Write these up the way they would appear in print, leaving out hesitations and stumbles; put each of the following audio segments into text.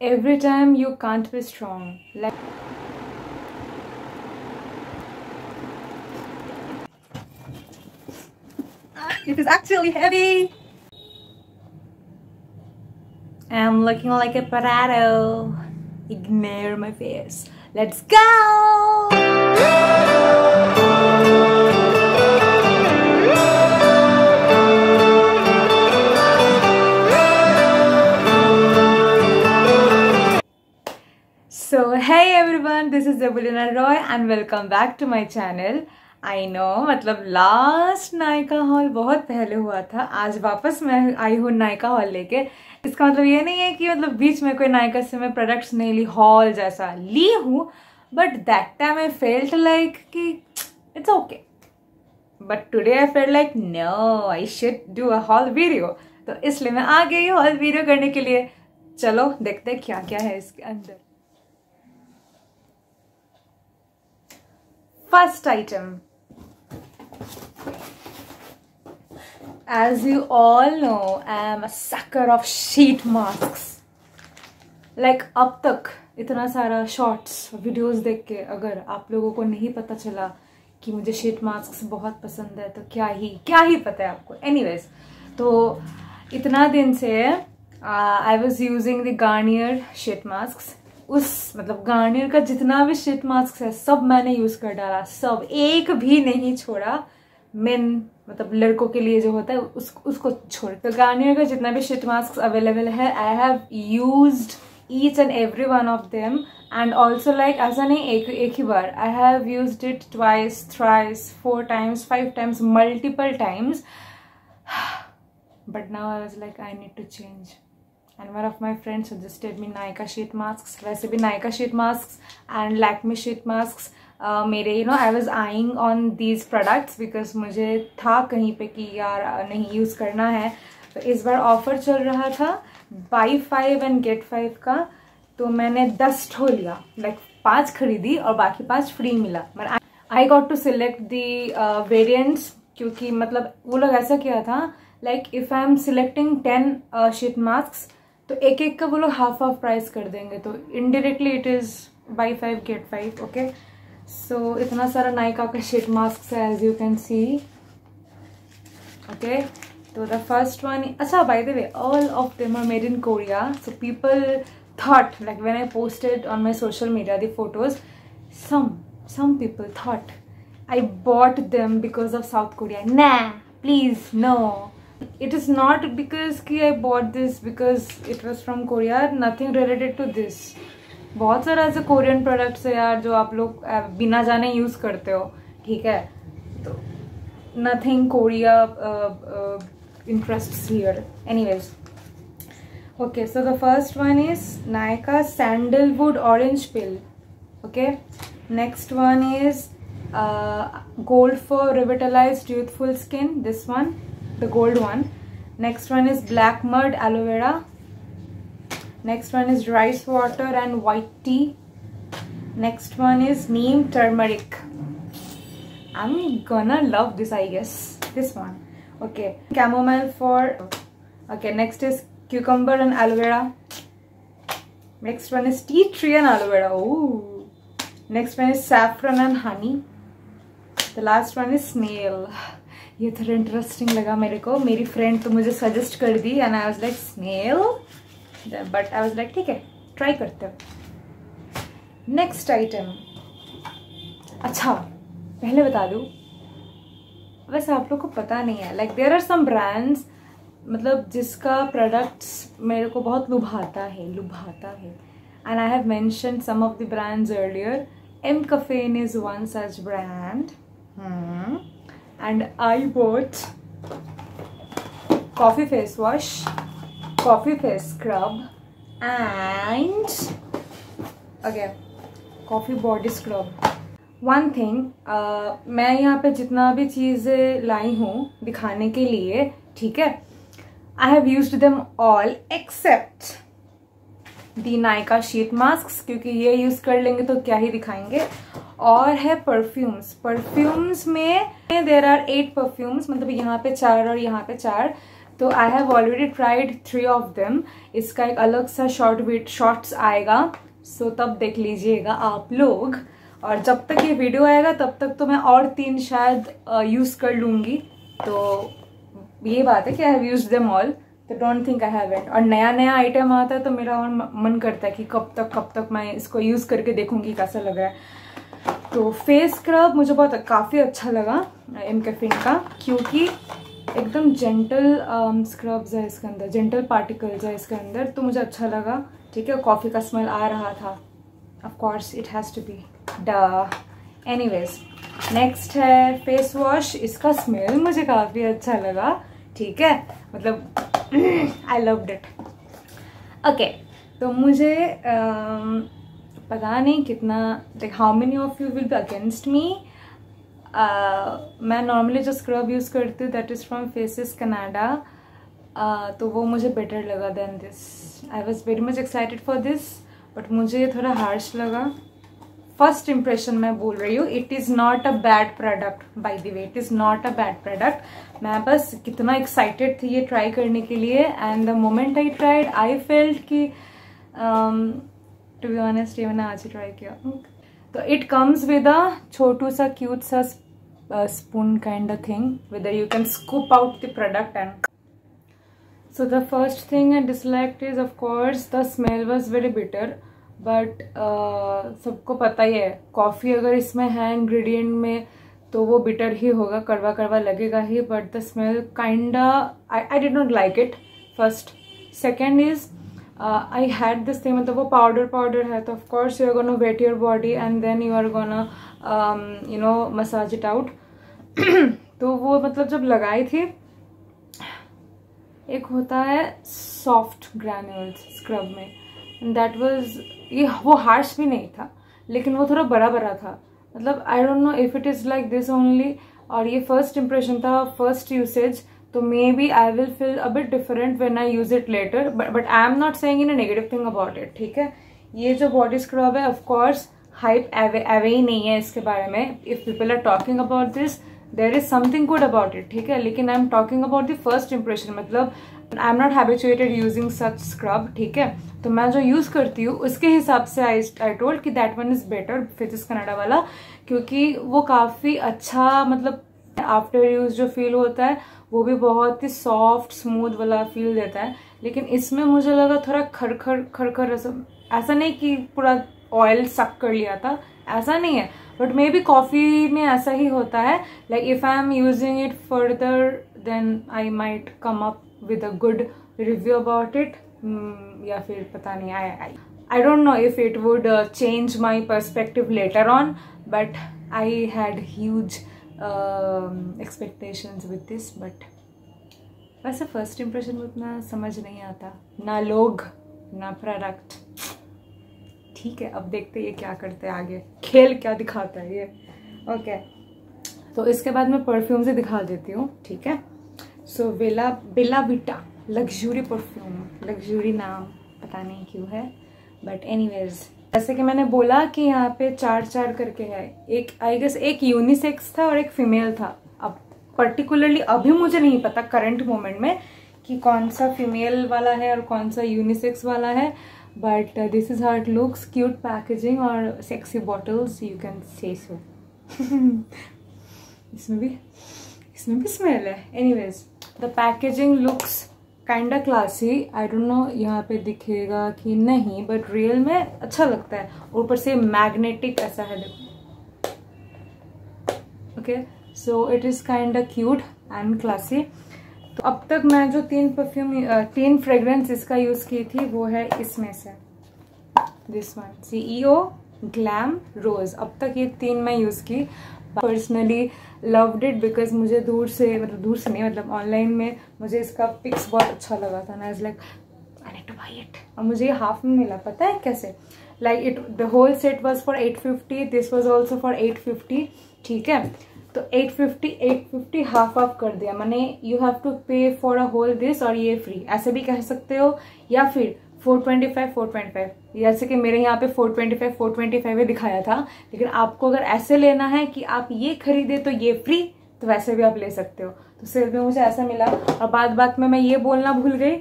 every time you can't be strong. Like it is actually heavy. I'm looking like a potato. Ignore my face. Let's go! So hey everyone, this is Zabulina Roy and welcome back to my channel. I know मतलब last Nykaa hall बहुत पहले हुआ था, आज वापस मैं आई हूँ Nykaa hall लेके। इसका मतलब ये नहीं है कि मतलब बीच में कोई नायका से मैं प्रोडक्ट्स नहीं ली, हॉल जैसा ली हूँ, but that time I felt like कि it's okay, but today I felt like no I should do a haul video, तो इसलिए मैं आ गई हॉल वीडियो करने के लिए। चलो देखते हैं क्या क्या है इसके अंदर। First item, as you all know, I am a sucker of sheet masks. Like अब तक इतना सारा शॉर्ट्स वीडियोस देख के अगर आप लोगों को नहीं पता चला कि मुझे शीट मास्क बहुत पसंद है तो क्या ही पता है आपको। एनीवेज, तो इतना दिन से I was using the Garnier sheet mask. उस मतलब गार्नियर का जितना भी शीट मास्क है सब मैंने यूज कर डाला, सब, एक भी नहीं छोड़ा। मेन मतलब लड़कों के लिए जो होता है उसको छोड़, तो गार्नियर का जितना भी शीट मास्क अवेलेबल है I have used each and every one of them. And also like ऐसा नहीं एक ही बार, I have used it twice, thrice, 4 times, 5 times, multiple times, but now I was like I need to change. And one of my friends suggested me Nykaa sheet masks. वैसे भी Nykaa sheet masks and Lakme sheet masks मेरे I was eyeing on these products because मुझे था कहीं पे कि यार नहीं यूज़ करना है, तो इस बार ऑफर चल रहा था buy 5 and get 5 का, तो मैंने 10 ठो लिया, लाइक 5 खरीदी और बाकी 5 फ्री मिला। I got to select the variants, क्योंकि मतलब वो लोग ऐसा किया था like if I am selecting 10 sheet masks तो एक का वो लोग हाफ प्राइस कर देंगे, तो indirectly it is buy 5 get 5। Okay, so इतना सारा नायका का शीट मास्क है as you can see. Okay, तो द फर्स्ट वन, अच्छा by the way all of them are made in Korea, so people thought like when I posted on my social media the photos, some people thought I bought them because of South Korea. Nah, please, no. It is not because कि I bought this because it was from Korea. Nothing related to this. बहुत सारा ऐसे Korean products है यार जो आप लोग बिना जाने यूज करते हो, ठीक है, तो nothing Korea interests here. Anyways, okay, so the first one is Nykaa Sandalwood Orange Pill. Okay, next one is Gold for Revitalized Youthful Skin. This one, the gold one. Next one is Black Mud Aloe Vera. Next one is Rice Water and White Tea. Next one is Neem Turmeric. I'm gonna love this, I guess. This one. Okay, Chamomile for. Okay, next is Cucumber and Aloe Vera. Next one is Tea Tree and Aloe Vera. Ooh. Next one is Saffron and Honey. The last one is Snail. ये थोड़ा interesting लगा मेरे को, मेरी friend तो मुझे suggest कर दी and I was like snail, but I was like ठीक है ट्राई करते हो। नेक्स्ट आइटम, अच्छा पहले बता दूँ, वैसे आप लोग को पता नहीं है, like there are some brands मतलब जिसका प्रोडक्ट्स मेरे को बहुत लुभाता है and I have mentioned some of the brands earlier. M caffeine is one such brand, and I bought coffee face wash, coffee face scrub and okay, coffee body scrub. One thing, मैं यहाँ पे जितना भी चीज़ें लाई हूँ दिखाने के लिए, ठीक है, I have used them all except the Nykaa sheet masks, क्योंकि ये यूज़ कर लेंगे तो क्या ही दिखाएंगे। और है परफ्यूम्स में देर आर 8 परफ्यूम्स, मतलब यहाँ पे 4 और यहाँ पे 4, तो I have already tried 3 of them. इसका एक अलग सा शॉर्ट्स आएगा, सो तब देख लीजिएगा आप लोग। और जब तक ये वीडियो आएगा तब तक तो मैं और 3 शायद यूज़ कर लूँगी। तो ये बात है कि I have used them all, तो don't think I have it. और नया नया आइटम आता है तो मेरा और मन करता है कि कब तक मैं इसको यूज़ करके देखूँगी कैसा लग रहा है। तो फेस स्क्रब मुझे बहुत काफ़ी अच्छा लगा एम कैफीन का, क्योंकि एकदम जेंटल स्क्रब्स है इसके अंदर, जेंटल पार्टिकल्स है इसके अंदर, तो मुझे अच्छा लगा। ठीक है, कॉफ़ी का स्मेल आ रहा था, of course it has to be डा। एनीवेज, नेक्स्ट है फेस वॉश। इसका स्मेल मुझे काफ़ी अच्छा लगा। ठीक है, मतलब आई लव्ड इट। ओके, तो मुझे पता नहीं कितना, like how many of you will be against me. मैं नॉर्मली जो स्क्रब यूज़ करती हूँ that is from Faces Canada, तो वो मुझे बेटर लगा then this. I was very much excited for this, but मुझे थोड़ा हार्श लगा। फर्स्ट इम्प्रेशन मैं बोल रही हूँ, it is not a bad product, bye the way it is not a bad product. मैं बस कितना एक्साइटेड थी ये ट्राई करने के लिए, and the moment I tried I felt कि टू बी ऑनेस्ट ये मैंने आज ही ट्राई किया। तो इट कम्स विद अ छोटू सा क्यूट सा spoon kind of thing whether you can scoop out the product. And so the first thing I disliked is of course the smell was very bitter, but सबको पता ही है coffee अगर इसमें है ingredient में तो वो बिटर ही होगा, कड़वा कड़वा लगेगा ही। But the smell kinda I did not like it first. Second is I had this thing, मतलब वो पाउडर है, तो of course you are gonna wet your body and then you are gonna you know massage it out. तो वो मतलब जब लगाई थी, एक होता है सॉफ्ट ग्रैन्यूल्स स्क्रब में, एंड दैट वाज, ये वो हार्श भी नहीं था लेकिन वो थोड़ा बड़ा था। मतलब I don't know if it is like this only, और ये फर्स्ट इम्प्रेशन था, फर्स्ट यूसेज, तो maybe I will feel a bit different when I use it later, but I am not saying in a negative thing about it. ठीक है, ये जो body scrub है of course hype एवे ही नहीं है इसके बारे में। If people are talking about this there is something good about it. ठीक है, लेकिन I am talking about the first impression, मतलब I am not habituated using such scrub. ठीक है, तो मैं जो यूज करती हूँ उसके हिसाब से आई टोल्ड कि that one is better, faces Canada वाला, क्योंकि वो काफी अच्छा, मतलब आफ्टर यूज जो फील होता है वो भी बहुत ही सॉफ्ट स्मूथ वाला फील देता है। लेकिन इसमें मुझे लगा थोड़ा खरखर ऐसा नहीं कि पूरा ऑयल सक कर लिया था, ऐसा नहीं है, बट मे बी कॉफी में ऐसा ही होता है। Like if I am using it further then I might come up with a good review about it, या फिर पता नहीं, I don't know if it would change my perspective later on, but I had huge expectations with this, but वैसे first impression में उतना समझ नहीं आता, ना लोग ना प्रोडक्ट। ठीक है, अब देखते ये क्या करते हैं आगे, खेल क्या दिखाता है ये। ओके, तो इसके बाद मैं परफ्यूम से दिखा देती हूँ। ठीक है, सो बेला विटा लग्जूरी परफ्यूम, लग्जूरी नाम पता नहीं क्यों है, बट एनीवेज, जैसे कि मैंने बोला कि यहाँ पे 4 करके है, एक आई गेस एक यूनिसेक्स था और एक फीमेल था। अब पर्टिकुलरली अभी मुझे नहीं पता करंट मोमेंट में कि कौन सा फीमेल वाला है और कौन सा यूनिसेक्स वाला है, but this is how it looks, cute packaging और sexy bottles, you can say so. इसमें भी स्मेल है। Anyways, the packaging looks kinda classy, I don't know यहाँ पे दिखेगा कि नहीं, बट रियल में अच्छा लगता है। ऊपर से मैग्नेटिक ऐसा है, देखो। Okay, so it is kinda cute and classy. तो अब तक मैं जो 3 फ्रेग्रेंस इसका यूज की थी वो है इसमें से दिस वन, CEO ग्लैम रोज। अब तक ये 3 मैं यूज की। पर्सनली लव्ड इट बिकॉज मुझे दूर से नहीं, मतलब ऑनलाइन में मुझे इसका पिक्स बहुत अच्छा लगा था, ना is like I need to buy it. और मुझे ये हाफ में मिला, पता है कैसे, like it the whole set was for 850, this was also for 850। ठीक है, तो 850 हाफ कर दिया मैंने। You have to pay for a whole this और ये फ्री, ऐसे भी कह सकते हो, या फिर 425 जैसे कि मेरे यहाँ पे 425 ही दिखाया था। लेकिन आपको अगर ऐसे लेना है कि आप ये खरीदे तो ये फ्री, तो वैसे भी आप ले सकते हो। तो सेल में मुझे ऐसा मिला। और बात में मैं ये बोलना भूल गई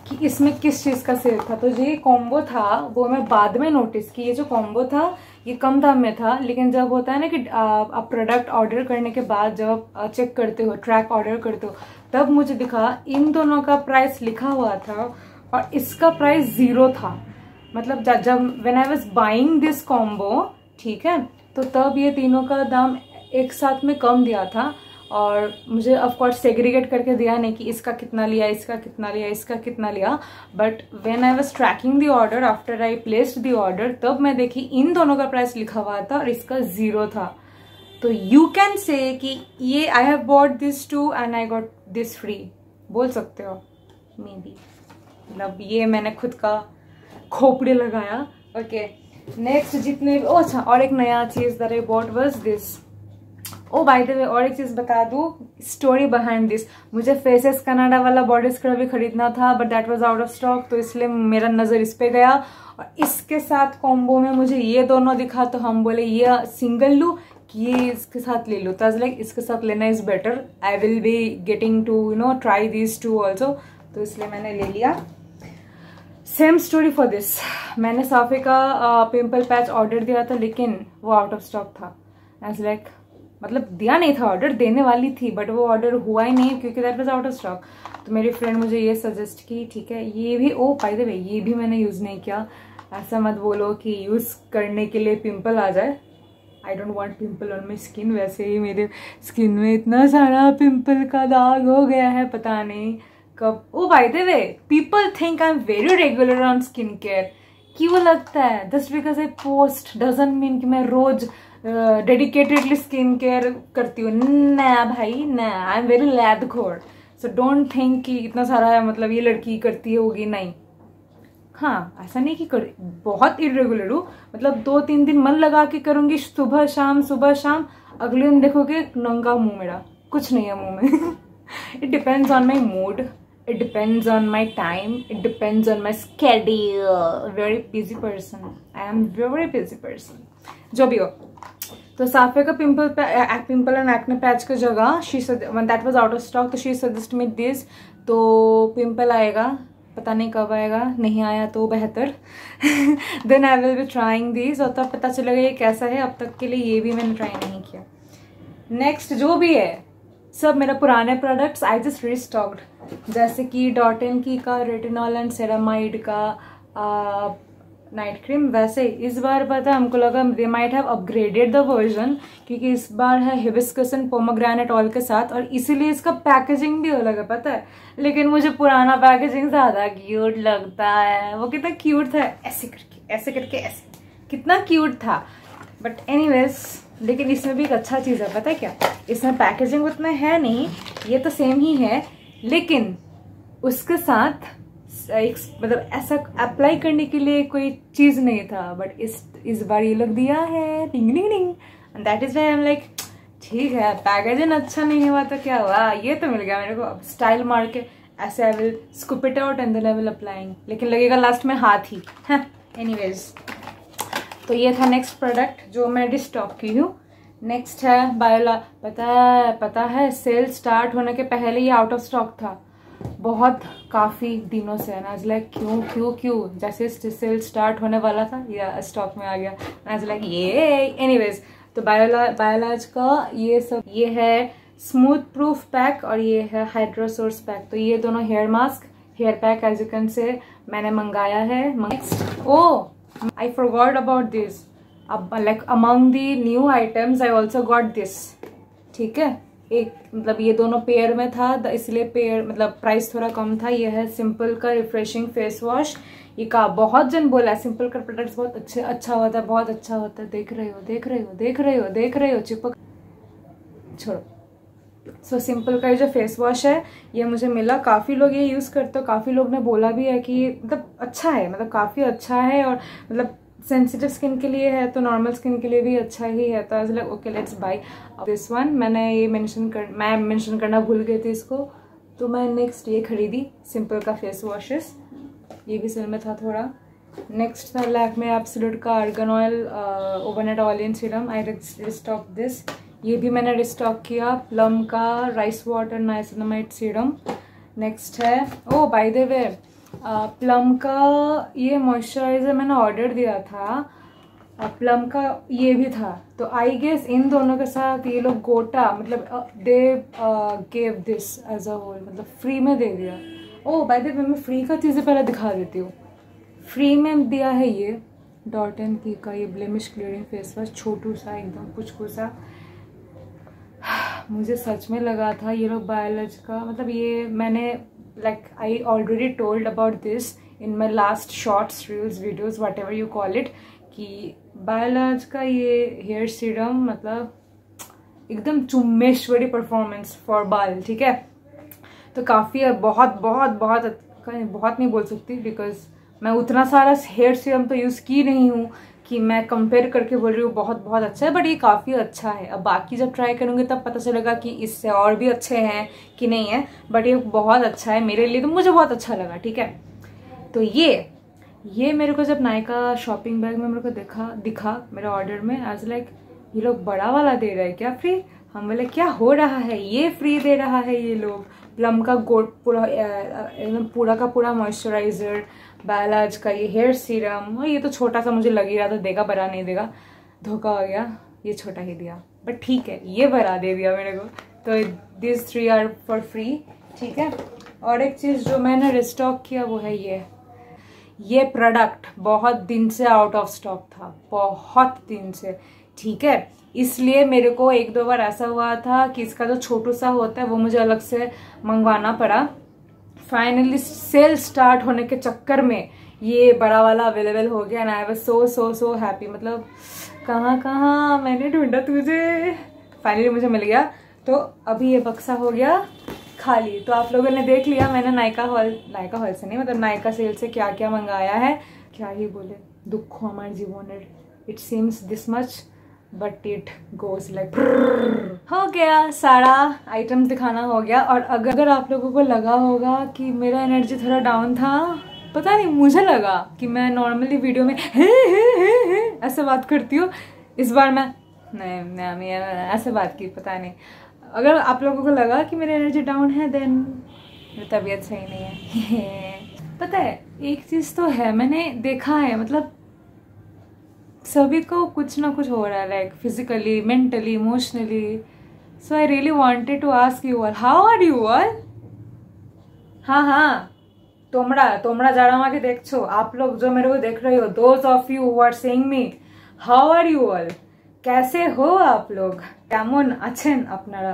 कि इसमें किस चीज़ का सेल था। तो जो ये कॉम्बो था वो मैं बाद में नोटिस की, ये जो कॉम्बो था ये कम दाम में था, लेकिन जब होता है ना कि आप प्रोडक्ट ऑर्डर करने के बाद जब आप चेक करते हो, ट्रैक ऑर्डर करते हो, तब मुझे दिखा इन दोनों का प्राइस लिखा हुआ था और इसका प्राइस 0 था। मतलब जब when I was buying this combo, ठीक है, तो तब ये तीनों का दाम एक साथ में कम दिया था और मुझे ऑफ कोर्स सेग्रीगेट करके दिया नहीं कि इसका कितना लिया, इसका कितना लिया, इसका कितना लिया। But when I was tracking the order after I placed the order, तब मैं देखी इन दोनों का प्राइस लिखा हुआ था और इसका 0 था। तो यू कैन से कि ये I have bought this two and I got this free, बोल सकते हो मे बी। मतलब ये मैंने खुद का खोपड़ी लगाया। ओके, नेक्स्ट जितने अच्छा, और एक नया चीज that I bought was this. Oh by the way, और एक चीज बता दूं, स्टोरी बिहाइंड दिस। मुझे फेसेस कनाडा वाला बॉडी स्क्रब भी खरीदना था but that was out of stock, तो इसलिए मेरा नजर इस पे गया और इसके साथ कॉम्बो में मुझे ये दोनों दिखा, तो हम बोले ये सिंगल लूं कि ये इसके साथ ले लूं। तो लाइक इसके साथ लेना is better, I will be getting to try these two also, तो इसलिए मैंने ले लिया। Same story for this. मैंने साफे का पिंपल पैच ऑर्डर दिया था लेकिन वो आउट ऑफ स्टॉक था। एज लाइक मतलब दिया नहीं था ऑर्डर, देने वाली थी बट वो ऑर्डर हुआ ही नहीं क्योंकि that was out of stock. तो मेरी फ्रेंड मुझे ये सजेस्ट की, ठीक है ये भी, ओ बाय द वे ये भी मैंने यूज नहीं किया। ऐसा मत बोलो कि यूज करने के लिए पिंपल आ जाए। I don't want pimple on my skin. वैसे ही मेरे स्किन में इतना सारा पिंपल का दाग हो गया है, पता नहीं कब। Oh by the way, people think I am very regular on skin care. क्यों लगता है just because I post doesn't mean कि मैं रोज डेडिकेटेडली स्किन केयर करती हूँ। ना भाई ना, आई एम वेरी लैदखोर, सो डोंट थिंक कि इतना सारा मतलब ये लड़की करती होगी, नहीं। हाँ, ऐसा नहीं कि बहुत इरेगुलर हूँ, मतलब 2-3 दिन मन लगा के करूंगी, सुबह शाम सुबह शाम, अगले दिन देखोगे नंगा मुंह मेरा, कुछ नहीं है मुंह में। It depends on my mood, it depends on my time, it depends on my schedule. Very busy person, I am very busy person, जो भी हो। तो साफे का पिंपल एंड एक्ने पैच की जगह she that was out of stock, तो she suggest me this. तो पिंपल आएगा, पता नहीं कब आएगा, नहीं आया तो बेहतर। Then I will be trying this, और तब पता चलेगा ये कैसा है। अब तक के लिए ये भी मैंने ट्राई नहीं किया। नेक्स्ट जो भी है सब मेरा पुराने प्रोडक्ट्स, आई जस्ट रीस्टॉक्ड, जैसे कि डॉट-इन की का रेटिनॉल एंड सेरामाइड का नाइट क्रीम। वैसे इस बार पता हमको लगा they might have upgraded the version, क्योंकि इस बार है हिबिस्कस एंड पोमोग्रेनेट ऑयल के साथ, और इसीलिए इसका पैकेजिंग भी अलग है, पता है। लेकिन मुझे पुराना पैकेजिंग ज्यादा क्यूट लगता है। वो कितना क्यूट था, ऐसे करके ऐसे करके ऐसे, कितना क्यूट था। बट एनीवेज, लेकिन इसमें भी एक अच्छा चीज़ है, पता है क्या, इसमें पैकेजिंग उतना है नहीं, ये तो सेम ही है, लेकिन उसके साथ एक मतलब ऐसा अप्लाई करने के लिए कोई चीज़ नहीं था। बट इस बार ये लोग दिया है, ding ding ding, and that is why I am like ठीक है, पैकेजिंग अच्छा नहीं हुआ तो क्या हुआ, ये तो मिल गया मेरे को। अब स्टाइल मार के ऐसे I will scoop it out and then I will applying, लेकिन लगेगा लास्ट में हाथ ही। एनीवेज, तो ये था नेक्स्ट प्रोडक्ट जो मैं डिस्टॉक की हूँ। नेक्स्ट है बायोला। पता है सेल स्टार्ट होने के पहले ये आउट ऑफ स्टॉक था, बहुत काफ़ी दिनों से। एंड लाइक क्यों जैसे सेल स्टार्ट होने वाला था या स्टॉक में आ गया। एंड लाइक ये एनीवेज, तो बायोलाज का ये सब, ये है स्मूथ प्रूफ पैक और ये है हाइड्रोसोर्स पैक। तो ये दोनों hair mask, hair pack as you can say मैंने मंगाया है। Next, oh I forgot about this. Like among the new items, I also got this. ठीक है, एक मतलब ये दोनों पेयर में था, इसलिए पेयर मतलब प्राइस थोड़ा कम था। ये है सिंपल का रिफ्रेशिंग फेस वॉश। ये का बहुत जन बोला है सिंपल का प्रोडक्ट्स बहुत अच्छा होता है, बहुत अच्छा होता है। देख रहे हो चिपक, छोड़ो। सो सिंपल का ये जो फेस वॉश है ये मुझे मिला, काफ़ी लोग ये यूज़ करते हो, काफ़ी लोग ने बोला भी है कि मतलब अच्छा है, मतलब काफ़ी अच्छा है, और मतलब सेंसिटिव स्किन के लिए है तो नॉर्मल स्किन के लिए भी अच्छा ही है। तो I like okay let's buy this one. मैं मेंशन करना भूल गई थी इसको, तो मैं नेक्स्ट ये खरीदी सिंपल का फेस वॉशेस, ये भी सेल में था थोड़ा। नेक्स्ट था लैक्मे एब्सोल्यूट का argan oil overnight oil in serum, I restock this. ये भी मैंने रिस्टॉक किया, प्लम का rice water niacinamide serum. Next है, ओ बाय द वे, प्लम का ये मॉइस्चराइज़र मैंने ऑर्डर दिया था, प्लम का ये भी था, तो आई गेस इन दोनों के साथ ये लोग गोटा मतलब they gave this as a whole, मतलब फ्री में दे दिया। ओ बाय द वे, मैं फ्री का चीज़ें पहले दिखा देती हूँ। फ्री में दिया है ये डॉट एंड की का ये ब्लेमिश क्लियरिंग फेस वॉश, छोटू सा एकदम पुचकू सा। मुझे सच में लगा था ये लोग बायोलॉज का, मतलब ये मैंने like I already told about this in my last shorts reels videos what ever you call it, कि बायोलॉज का ये हेयर सीरम मतलब एकदम चुम्मेश्वरी परफॉर्मेंस फॉर बाल, ठीक है। तो काफ़ी बहुत बहुत बहुत बहुत नहीं बोल सकती बिकॉज मैं उतना सारा हेयर सीरम तो यूज़ की नहीं हूँ कि मैं कंपेयर करके बोल रही हूँ बहुत बहुत अच्छा है, बट ये काफ़ी अच्छा है। अब बाकी जब ट्राई करूँगी तब पता चलेगा कि इससे और भी अच्छे हैं कि नहीं है, बट ये बहुत अच्छा है मेरे लिए, तो मुझे बहुत अच्छा लगा, ठीक है। तो ये मेरे को जब नायका शॉपिंग बैग में मेरे को दिखा मेरे ऑर्डर में, एज लाइक ये लोग बड़ा वाला दे रहे हैं क्या फ्री। हम बोले क्या हो रहा है, ये फ्री दे रहा है ये लोग। प्लम का पूरा एकदम पूरा का पूरा मॉइस्चराइजर, बायोलॉज का ये हेयर सीरम, और ये तो छोटा सा मुझे लग ही रहा था देगा, बड़ा नहीं देगा, धोखा हो गया, ये छोटा ही दिया, बट ठीक है ये बड़ा दे दिया मेरे को। तो दिस 3 आर फॉर फ्री, ठीक है। और एक चीज़ जो मैंने रिस्टॉक किया वो है ये प्रोडक्ट बहुत दिन से आउट ऑफ स्टॉक था, बहुत दिन से, ठीक है। इसलिए मेरे को 1-2 बार ऐसा हुआ था कि इसका जो छोटू सा होता है वो मुझे अलग से मंगवाना पड़ा। फाइनली सेल स्टार्ट होने के चक्कर में ये बड़ा वाला अवेलेबल हो गया, and I was so happy. मतलब कहाँ मैंने ढूंढा तुझे, फाइनली मुझे मिल गया। तो अभी ये बक्सा हो गया खाली। तो आप लोगों ने देख लिया मैंने नायका हॉल से नहीं, मतलब नायका सेल से क्या क्या मंगाया है। क्या ही बोले, दुख हमारे जीवन, it seems this much but it goes like. हो गया, सारा आइटम्स दिखाना हो गया। और अगर आप लोगों को लगा होगा कि मेरा एनर्जी थोड़ा डाउन था, पता नहीं, मुझे लगा कि मैं नॉर्मली वीडियो में हे ऐसे बात करती हूँ, इस बार मैं नहीं ऐसे बात की, पता नहीं। अगर आप लोगों को लगा कि मेरी एनर्जी डाउन है देन मेरी तबीयत सही नहीं है। पता है एक चीज़ तो है, मैंने देखा है, मतलब सभी को कुछ ना कुछ हो रहा है, like physically, mentally, emotionally. So I really wanted to ask you all, how are you all. हाँ তোমরা যারা আমাকে দেখছো, आप लोग जो मेरे को देख रहे हो, those of you who are seeing me, how are you all, कैसे हो आप लोग, কেমন আছেন আপনারা,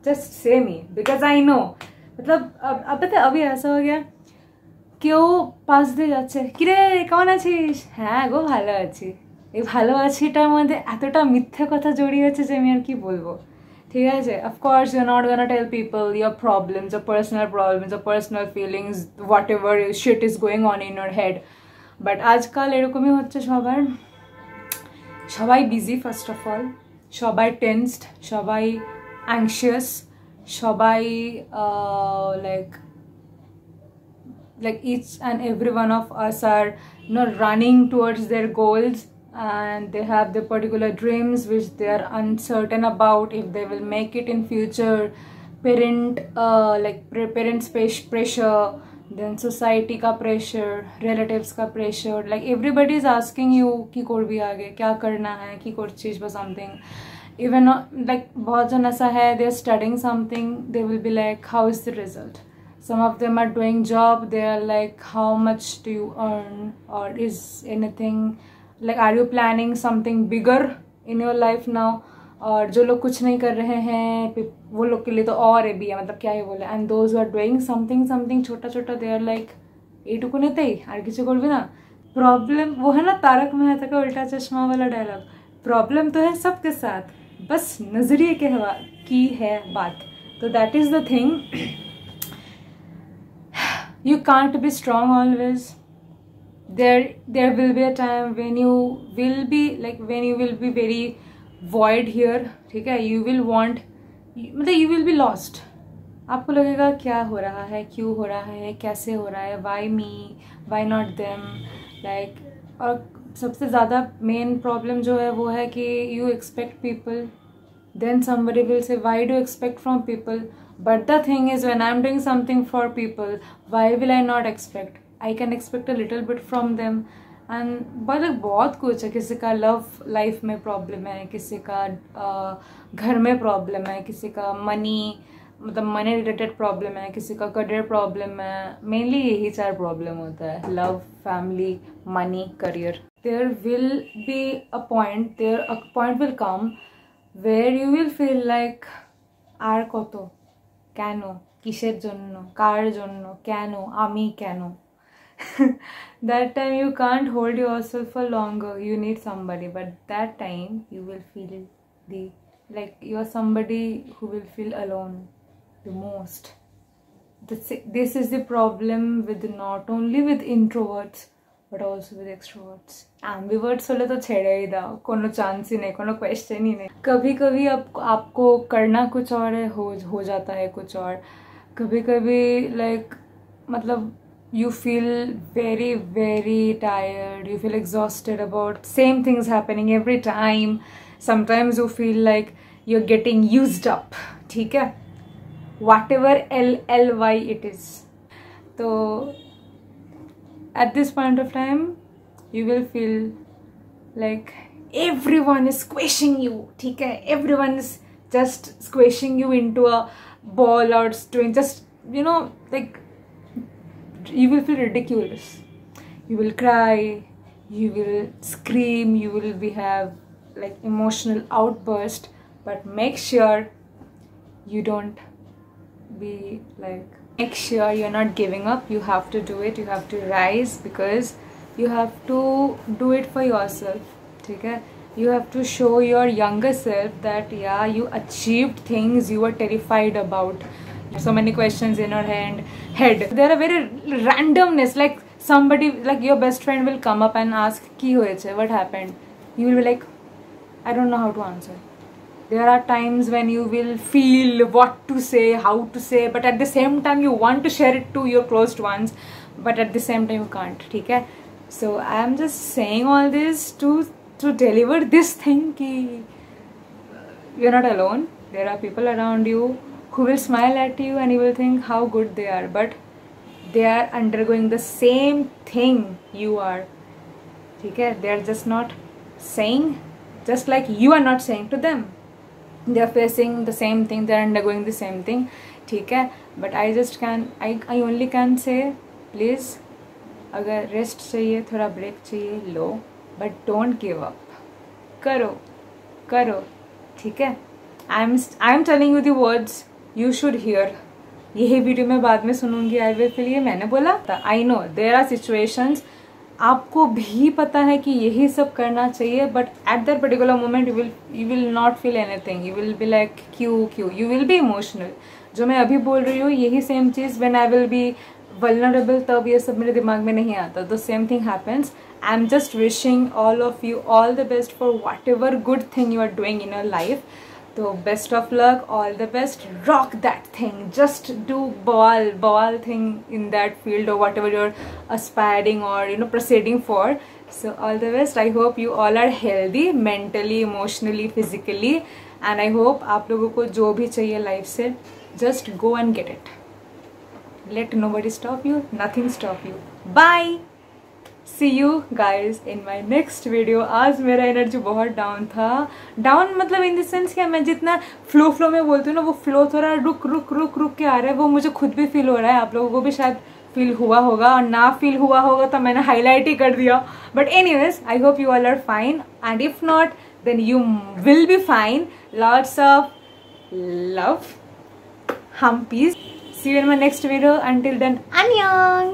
just say me because I know. मतलब अब पता है अभी ऐसा हो गया, কেউ পাশ দিয়ে যাচ্ছে, কিরে কেমন আছিস, হ্যাঁ গো ভালো আছি। এই ভালো আছিটার মধ্যে এতটা মিথ্যে কথা জড়িয়ে আছে যে আমি আর কি বলবো, ঠিক আছে। Of course you are not gonna tell people your problems, your personal feelings, whatever shit is going on in your head, but আজকাল এরকমই হচ্ছে সবাই বিজি, ফার্স্ট অফ অল সবাই টেন্সড, সবাই অ্যাংশিয়াস, সবাই like each and every one of us are running towards their goals, and they have their particular dreams which they are uncertain about if they will make it in future. Parents pressure, then society ka pressure, relatives ka pressure, like everybody is asking you ki korbi aage kya karna hai, ki korchish ba something. Even like bahut jan aisa hai, they are studying something, they will be like how is the result. Some of them are doing job, they are like how much do you earn, or is anything like are you planning something bigger in your life now. और जो लोग कुछ नहीं कर रहे हैं वो लोग के लिए तो और भी है, मतलब क्या ही बोले। And those who are doing something छोटा छोटा, दे आर लाइक এইটুকু নেতেই আর কিছু করবি না। प्रॉब्लम वो है ना तारक मेहता का उल्टा चश्मा वाला डायलॉग, प्रॉब्लम तो है सबके साथ, बस नजरिए की है बात। तो that is the thing, you can't be strong always. There will be a time when you will be very void here, ठीक है। you will want, मतलब you will be lost, आपको लगेगा क्या हो रहा है, क्यों हो रहा है, कैसे हो रहा है, why me, why not them, like। और सबसे ज़्यादा मेन प्रॉब्लम जो है वो है कि you expect people then somebody will say, why do you expect from people? But the thing is, when I'm doing something for people, why will I not expect? I can expect a little bit from them. And बहुत कुछ है, किसी का love life में problem है, किसी का घर में प्रॉब्लम है, किसी का मनी रिलेटेड प्रॉब्लम है, किसी का करियर प्रॉब्लम है. मेनली यही 4 प्रॉब्लम होता है, love, family, money, career. There will be a point will come where you will feel like আর কত, কেন, কিসের জন্য, কার জন্য, কেন, আমি কেন. That time you can't hold yourself for longer, you need somebody, but that time you will feel like you are somebody who will feel alone the most. This is the problem with not only with introverts but also with extroverts. Ambiverts होले तो छेड़े ही दाओ, कोनो chance ही नहीं, कोनो question ही नहीं. कभी कभी आपको करना कुछ और है, हो जाता है कुछ और. कभी कभी like मतलब you feel very very tired, you feel exhausted about same things happening every time. Sometimes you feel like you're getting used up, ठीक है, whatever LLY it is. So at this point of time you will feel like everyone is squishing you, ठीक है, everyone is just squishing you into a ball or doing just, you know, like you will feel ridiculous, you will cry, you will scream, you will have like emotional outburst. But make sure you don't be like, make sure you're not giving up. You have to do it, you have to rise, because you have to do it for yourself, okay? You have to show your younger self that yeah, you achieved things you were terrified about. So many questions in your head. There are very randomness, like somebody, like your best friend will come up and ask ki hoyeche, what happened. You will be like, I don't know how to answer. There are times when you will feel what to say, how to say, but at the same time you want to share it to your closed ones, but at the same time you can't, okay? So I am just saying all this to deliver this thing ki you're not alone. There are people around you who will smile at you and you will think how good they are, but they are undergoing the same thing you are, okay? They are just not saying, just like you are not saying to them. They are facing the same thing, they are undergoing the same thing, okay? But I only can say, please, अगर rest चाहिए, थोड़ा break चाहिए, लो, but don't give up. करो, ठीक है? I am telling you the words you should hear. यही video मैं बाद में सुनूंगी, आई विल फील ये मैंने बोला था. I know there are situations, आपको भी पता है कि यही सब करना चाहिए, but at that particular moment you will not feel anything. You will be like क्यों, यू विल बी इमोशनल. जो मैं अभी बोल रही हूँ यही सेम चीज़ when I will be vulnerable, तब ये सब मेरे दिमाग में नहीं आता. The same thing happens. I'm just wishing all of you all the best for whatever good thing you are doing in your life. So best of luck, all the best. Rock that thing. Just do ball thing in that field or whatever you're aspiring or proceeding for. So all the best. I hope you all are healthy mentally, emotionally, physically, and I hope आप लोगों को जो भी चाहिए life से, just go and get it. Let nobody stop you, nothing stop you. Bye. See you guys in my next video. आज मेरा energy बहुत डाउन था. डाउन मतलब इन द सेंस कि मैं जितना फ्लो में बोलती हूँ ना, वो फ्लो थोड़ा रुक के आ रहा है. वो मुझे खुद भी फील हो रहा है, आप लोगों को भी शायद फील हुआ होगा, और ना फील हुआ होगा तो मैंने हाईलाइट ही कर दिया. But anyways, I hope you all are fine, and if not then you will be fine. Lots of love, hum peace. See you in my next video. Until then, annyeong.